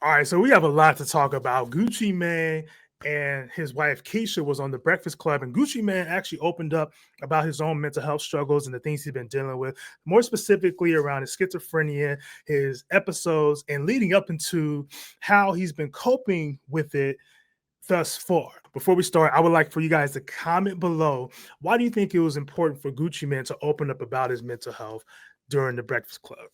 All right, so we have a lot to talk about. Gucci Mane and his wife Keyshia was on the Breakfast Club, and Gucci Mane actually opened up about his own mental health struggles and the things he's been dealing with, more specifically around his schizophrenia, his episodes, and leading up into how he's been coping with it thus far. Before we start, I would like for you guys to comment below. Why do you think it was important for Gucci Mane to open up about his mental health during the Breakfast Club?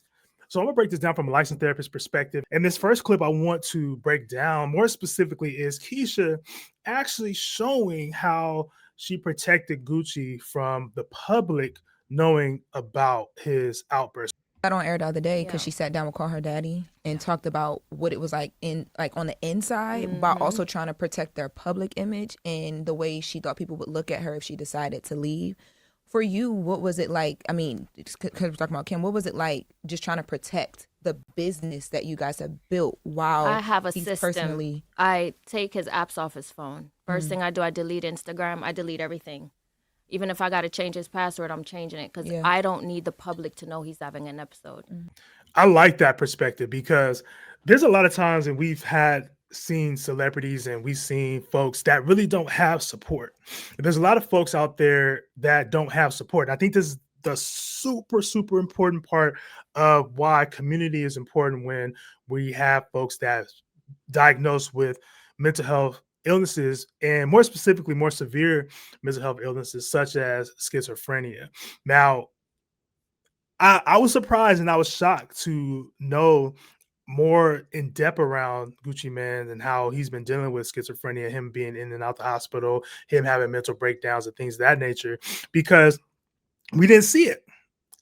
So I'm gonna break this down from a licensed therapist perspective. And this first clip I want to break down more specifically is Keyshia actually showing how she protected Gucci from the public knowing about his outburst. Got on air the other day because Yeah. she sat down with call her daddy and talked about what it was like in like on the inside, but Mm-hmm. also trying to protect their public image and the way she thought people would look at her if she decided to leave. For you, what was it like? I mean, because we're talking about Kim, what was it like just trying to protect the business that you guys have built I while have a he's system. personally? I take his apps off his phone. First thing I do, I delete Instagram. I delete everything. Even if I got to change his password, I'm changing it because Yeah. I don't need the public to know he's having an episode. I like that perspective because there's a lot of times and we've had seen celebrities and we've seen folks that really don't have support. There's a lot of folks out there that don't have support. I think this is the super important part of why community is important when we have folks that diagnosed with mental health illnesses and more specifically more severe mental health illnesses such as schizophrenia. Now, I was surprised and I was shocked to know more in depth around Gucci Mane and how he's been dealing with schizophrenia, him being in and out the hospital, him having mental breakdowns and things of that nature, because we didn't see it.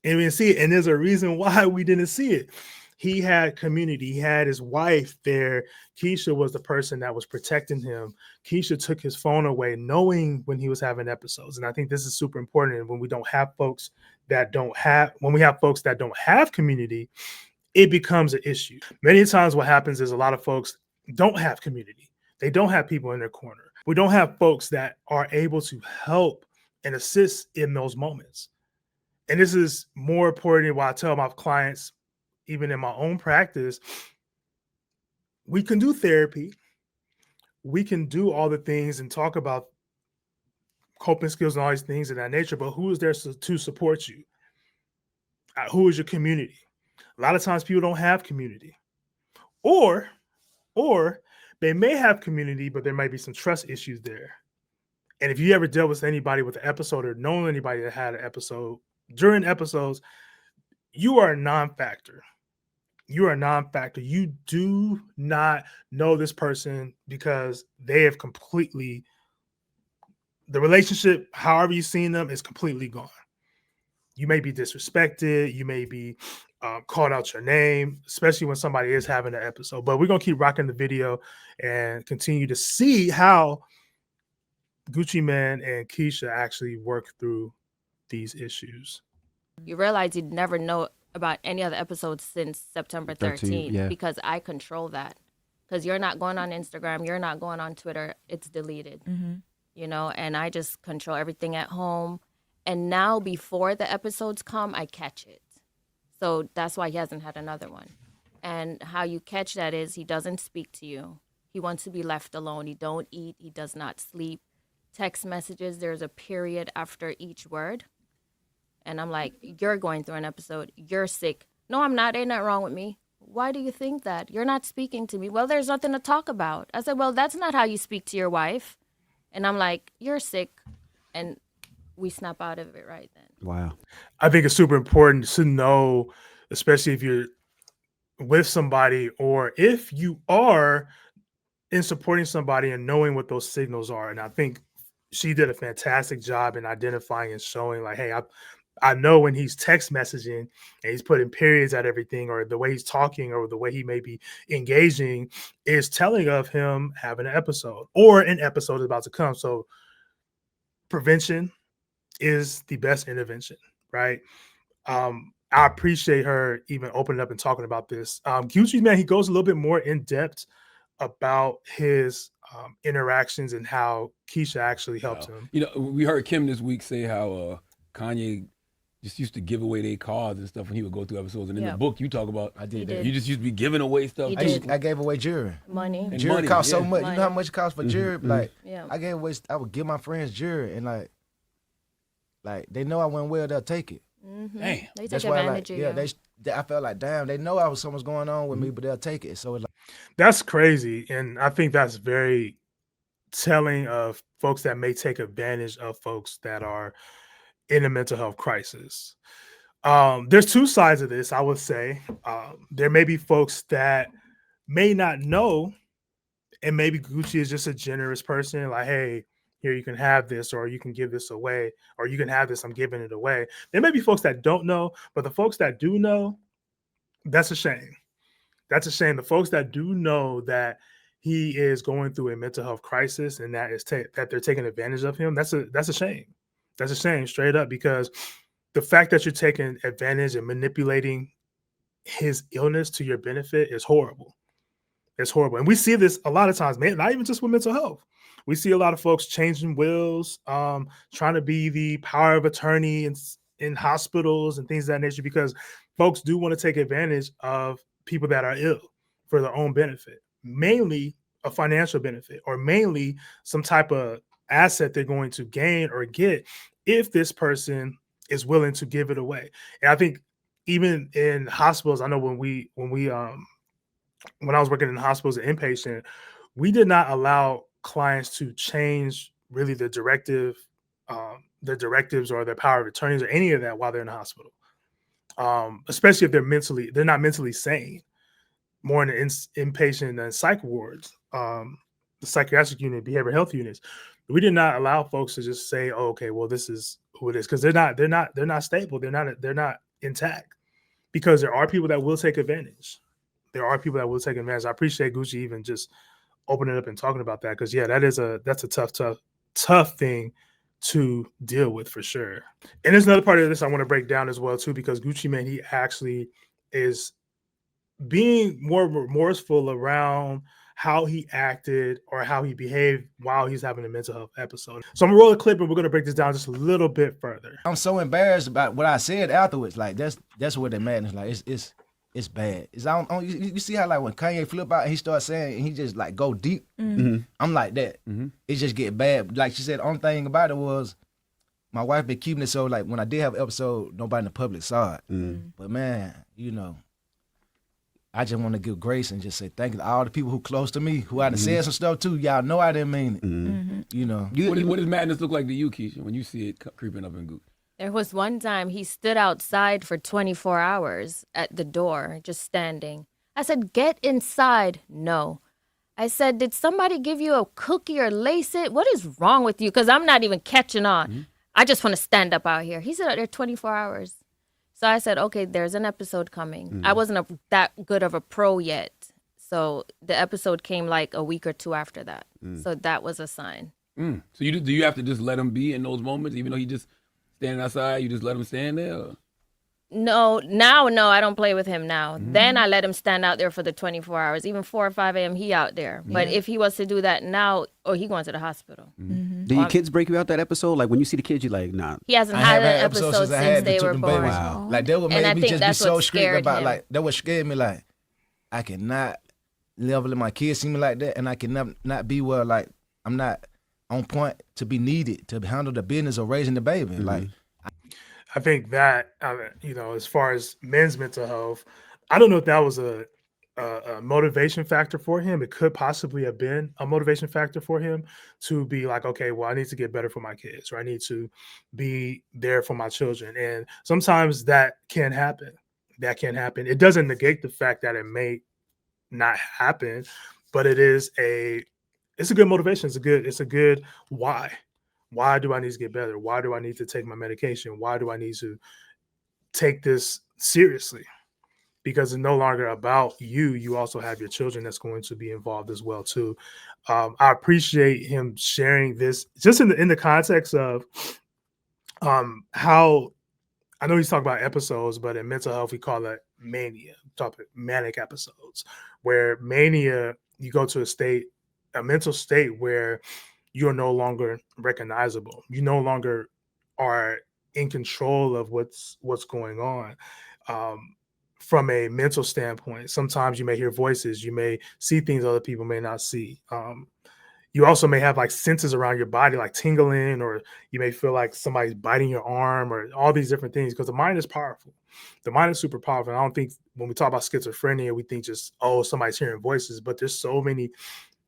And we didn't see it. And there's a reason why we didn't see it. He had community. He had his wife there. Keyshia was the person that was protecting him. Keyshia took his phone away, knowing when he was having episodes. And I think this is super important. And when we don't have folks that don't have, when we have folks that don't have community, it becomes an issue. Many times, what happens is a lot of folks don't have community. They don't have people in their corner. We don't have folks that are able to help and assist in those moments. And this is more important than what I tell my clients, even in my own practice. We can do therapy. We can do all the things and talk about coping skills and all these things of that nature, but who is there to support you? Who is your community? A lot of times people don't have community. Or, or they may have community, but there might be some trust issues there. And if you ever dealt with anybody with an episode or known anybody that had an episode, during episodes, you are a non-factor. You are a non-factor. You do not know this person because they have completely, the relationship, however you've seen them, is completely gone. You may be disrespected. You may be called out your name, especially when somebody is having an episode. But we're going to keep rocking the video and continue to see how Gucci Mane and Keyshia actually work through these issues. You realize you'd never know about any other episodes since September 13th yeah. because I control that. Because you're not going on Instagram, you're not going on Twitter, it's deleted. You know, and I just control everything at home. And now, before the episodes come, I catch it. So that's why he hasn't had another one. And how you catch that is he doesn't speak to you. He wants to be left alone. He don't eat. He does not sleep. Text messages, there's a period after each word. And I'm like, you're going through an episode. You're sick. No, I'm not. Ain't nothing wrong with me. Why do you think that? You're not speaking to me. Well, there's nothing to talk about. I said, well, that's not how you speak to your wife. And I'm like, you're sick. And we snap out of it right then. Wow. I think it's super important to know, especially if you're with somebody or if you are in supporting somebody and knowing what those signals are. And I think she did a fantastic job in identifying and showing, like, hey, I know when he's text messaging and he's putting periods at everything, or the way he's talking, or the way he may be engaging is telling of him having an episode or an episode is about to come. So prevention is the best intervention, right? I appreciate her even opening up and talking about this. Gucci Mane, he goes a little bit more in depth about his interactions and how Keyshia actually helped him. You know, we heard Kim this week say how Kanye just used to give away their cards and stuff when he would go through episodes. And in the Yep. book, you talk about I did He that. did. you just used to be giving away stuff. He I, did. I gave away jewelry. Money. And Jewelry money, cost so yeah. much. You know how Money. much it costs for Mhm, jewelry? mhm. Like Yeah. I gave away. I would give my friends jewelry, and like they know I went well, they'll take it. Mm-hmm. Damn. They take That's why, advantage of you. I felt like, damn, they know something's going on with me, but they'll take it. So it's like, That's crazy. And I think that's very telling of folks that may take advantage of folks that are in a mental health crisis. There's two sides of this, I would say. There may be folks that may not know, and maybe Gucci is just a generous person, like, hey, here, you can have this, or you can give this away, or you can have this, I'm giving it away. There may be folks that don't know, but the folks that do know, that's a shame. That's a shame. The folks that do know that he is going through a mental health crisis and that is that they're taking advantage of him, that's a shame. That's a shame, straight up, because the fact that you're taking advantage and manipulating his illness to your benefit is horrible. It's horrible. And we see this a lot of times, man, not even just with mental health. We see a lot of folks changing wills, trying to be the power of attorney in hospitals and things of that nature, because folks do want to take advantage of people that are ill for their own benefit, mainly a financial benefit, or mainly some type of asset they're going to gain or get if this person is willing to give it away. And I think even in hospitals, I know when I was working in hospitals as an inpatient, we did not allow clients to change really the directives or their power of attorneys or any of that while they're in the hospital. Especially if they're not mentally sane, more in the inpatient and psych wards, the psychiatric unit, behavioral health units. We did not allow folks to just say, oh, okay, well, this is who it is, because they're not stable. They're not intact, because there are people that will take advantage. There are people that will take advantage. I appreciate Gucci even just opening up and talking about that, because yeah, that's a tough thing to deal with for sure. And there's another part of this I want to break down as well too, because Gucci Mane, he actually is being more remorseful around how he acted or how he behaved while he's having a mental health episode. So I'm gonna roll a clip and we're gonna break this down just a little bit further. I'm so embarrassed about what I said afterwards. Like that's what the madness. Like it's bad. It's you see how like when Kanye flip out and he starts saying and he just like go deep. Mm-hmm. I'm like that. Mm-hmm. It just get bad. Like she said, the only thing about it was my wife been keeping it so like when I did have an episode, nobody in the public saw it. Mm-hmm. But man, you know, I just want to give grace and just say thank you to all the people who close to me, who I done said some stuff to. Y'all know I didn't mean it. Mm-hmm. You know. What does madness look like to you, Keisha, when you see it creeping up in Gucci? There was one time he stood outside for 24 hours at the door, just standing. I said, get inside. No. I said, did somebody give you a cookie or lace it? What is wrong with you? Because I'm not even catching on. Mm-hmm. I just want to stand up out here. He said out there 24 hours. So I said, okay, there's an episode coming. Mm-hmm. I wasn't that good of a pro yet. So the episode came like a week or two after that. So that was a sign. So do you have to just let him be in those moments, even though he just standing outside, you just let him stand there? Or? No, I don't play with him now. Then I let him stand out there for the 24 hours. Even 4 or 5 a.m. he out there. But if he was to do that now, he going to the hospital. Do your kids break you out that episode? Like when you see the kids, you're like, nah. He hasn't I had have an had episode episodes I since had they that took were them born. babies. Wow. Like that would And I make me think just be that's so what strict scared about him. like that would scare me. Like I cannot level my kids see me like that, and I can not be where like I'm not on point to be needed to handle the business of raising the baby. Like I think that, as far as men's mental health, I don't know if that was a motivation factor for him. It could possibly have been a motivation factor for him to be like, okay, well, I need to get better for my kids, or I need to be there for my children. And sometimes that can happen. It doesn't negate the fact that it may not happen, but it's a good motivation. It's a good why. Why do I need to get better? Why do I need to take my medication? Why do I need to take this seriously? Because it's no longer about you. You also have your children that's going to be involved as well too. I appreciate him sharing this just in the context of how I know he's talking about episodes, but in mental health we call it mania. We talk about manic episodes, where mania, you go to a mental state where you're no longer recognizable. You no longer are in control of what's going on. From a mental standpoint, sometimes you may hear voices, you may see things other people may not see. You also may have like senses around your body, like tingling, or you may feel like somebody's biting your arm, or all these different things, because the mind is powerful. The mind is super powerful. And I don't think when we talk about schizophrenia, we think just, oh, somebody's hearing voices, but there's so many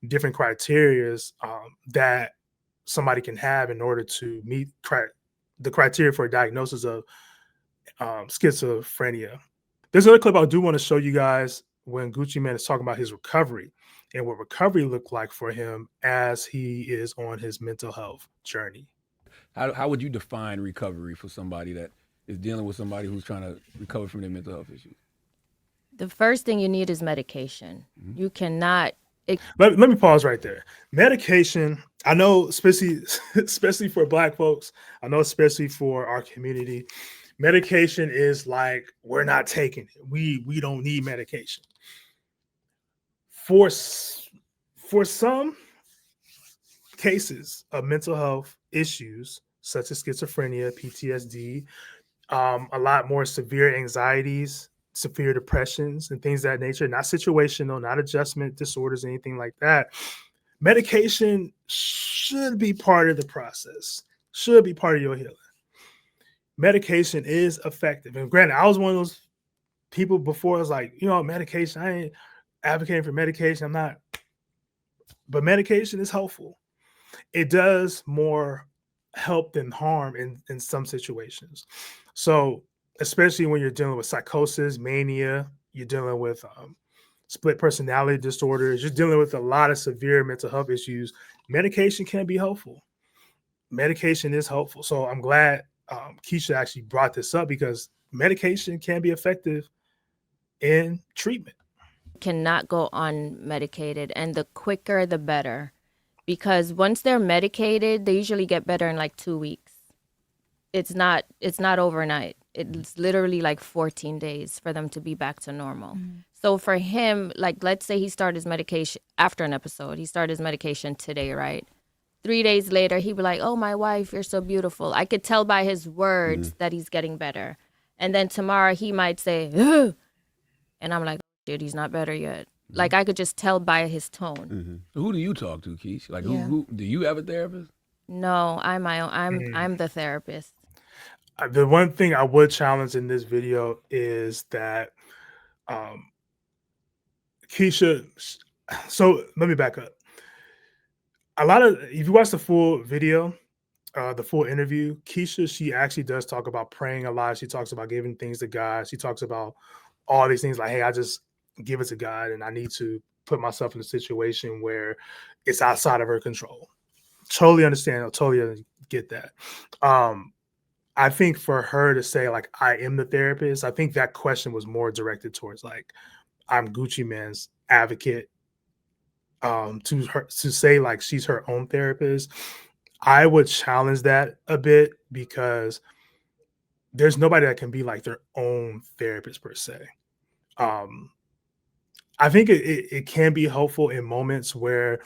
different criterias that somebody can have in order to meet the criteria for a diagnosis of schizophrenia. There's another clip I do want to show you guys when Gucci Mane is talking about his recovery and what recovery looked like for him as he is on his mental health journey. How would you define recovery for somebody that is dealing with somebody who's trying to recover from their mental health issues? The first thing you need is medication. You cannot. Let me pause right there. Medication, I know, especially for Black folks, I know especially for our community, medication is like, we're not taking it. We don't need medication. For some cases of mental health issues, such as schizophrenia, PTSD, a lot more severe anxieties, severe depressions, and things of that nature, not situational, not adjustment disorders, anything like that, medication should be part of the process, should be part of your healing. Medication is effective. And granted, I was one of those people before. I was like, medication, I ain't advocating for medication. I'm not. But medication is helpful. It does more help than harm in some situations. So, especially when you're dealing with psychosis, mania, you're dealing with split personality disorders, you're dealing with a lot of severe mental health issues, medication can be helpful. Medication is helpful. So I'm glad Keyshia actually brought this up, because medication can be effective in treatment. Cannot go unmedicated, and the quicker the better, because once they're medicated, they usually get better in like 2 weeks. It's not overnight. It's literally like 14 days for them to be back to normal. So for him, like, let's say he started his medication after an episode, he started his medication today, right? 3 days later, he'd be like, oh, my wife, you're so beautiful. I could tell by his words that he's getting better. And then tomorrow he might say, ugh. And I'm like, dude, he's not better yet. Like, I could just tell by his tone. Who do you talk to, Keish? Like, who do you have a therapist? No, I'm my own. I'm the therapist. The one thing I would challenge in this video is that Keyshia. So let me back up. If you watch the full video, the full interview, Keyshia, she actually does talk about praying a lot. She talks about giving things to God. She talks about all these things like, hey, I just give it to God, and I need to put myself in a situation where it's outside of her control. Totally understand. I totally get that. I think for her to say, like, I am the therapist, I think that question was more directed towards, like, I'm Gucci Mane's advocate. To her to say like she's her own therapist, I would challenge that a bit, because there's nobody that can be like their own therapist per se. I think it can be helpful in moments where,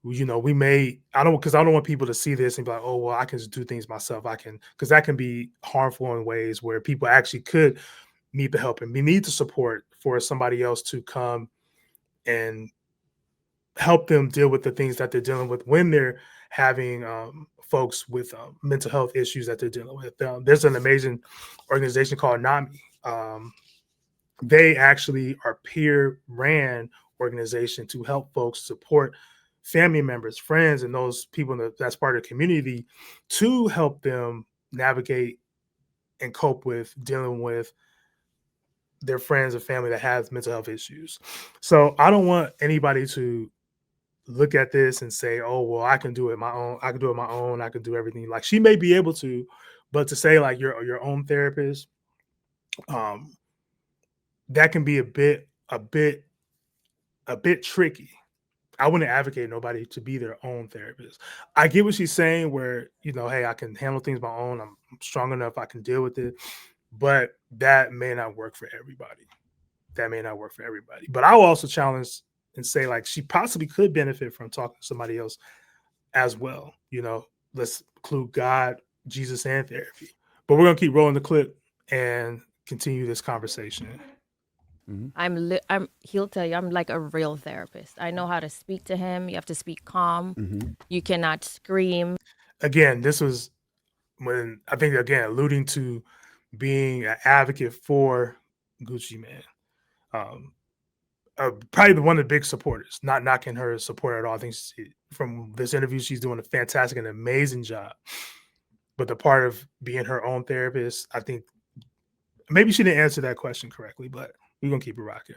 we may, I don't want people to see this and be like, oh, well, I can just do things myself. Because that can be harmful in ways where people actually could need the help and need the support for somebody else to come and help them deal with the things that they're dealing with when they're having folks with mental health issues that they're dealing with. There's an amazing organization called NAMI. They actually are peer-ran organization to help folks support family members, friends, and those people that's part of the community to help them navigate and cope with dealing with their friends and family that has mental health issues. So I don't want anybody to look at this and say, oh, well, I can do it my own. I can do it my own. I can do everything. Like, she may be able to, but to say like you're your own therapist, that can be a bit tricky. I wouldn't advocate nobody to be their own therapist. I get what she's saying where, hey, I can handle things my own. I'm strong enough. I can deal with it. But that may not work for everybody. But I will also challenge and say, like, she possibly could benefit from talking to somebody else as well. Let's include God, Jesus, and therapy. But we're gonna keep rolling the clip and continue this conversation. He'll tell you I'm like a real therapist. I know how to speak to him. You have to speak calm. You cannot scream. Again, this was when I think, again, alluding to being an advocate for Gucci Mane. Probably one of the big supporters, not knocking her support at all. I think from this interview, she's doing a fantastic and amazing job. But the part of being her own therapist, I think maybe she didn't answer that question correctly, but we're going to keep it rocking.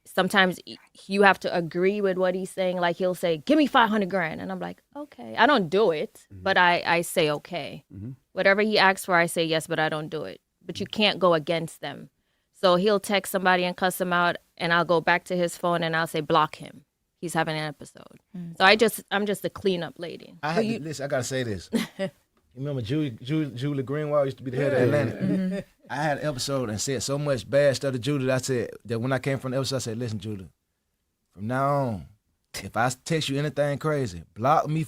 Sometimes you have to agree with what he's saying. Like he'll say, give me 500 grand. And I'm like, okay. I don't do it, but I say, okay. Whatever he asks for, I say yes, but I don't do it. But you can't go against them. So he'll text somebody and cuss them out, and I'll go back to his phone and I'll say, block him. He's having an episode. So I'm just a cleanup lady. Listen, I gotta say this. You remember Julie Greenwald used to be the head of Atlantic? I had an episode and said so much bad stuff to Julie that I said that when I came from the episode, I said, listen, Julie, from now on, if I text you anything crazy, block me.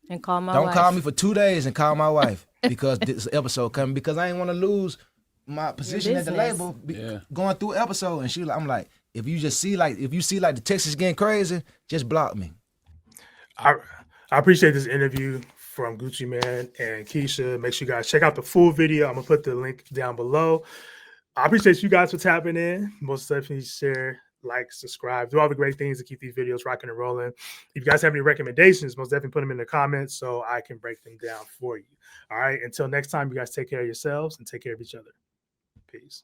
And call my Don't wife. call me for 2 days and call my wife because this episode coming, because I ain't want to lose my position at the label going through episode. And I'm like, if you see the text is getting crazy, just block me. I appreciate this interview from Gucci Mane and Keyshia. Make sure you guys check out the full video. I'm gonna put the link down below. I appreciate you guys for tapping in. Most definitely share, like, subscribe, do all the great things to keep these videos rocking and rolling. If you guys have any recommendations, most definitely put them in the comments so I can break them down for you. All right. Until next time, you guys take care of yourselves and take care of each other. Peace.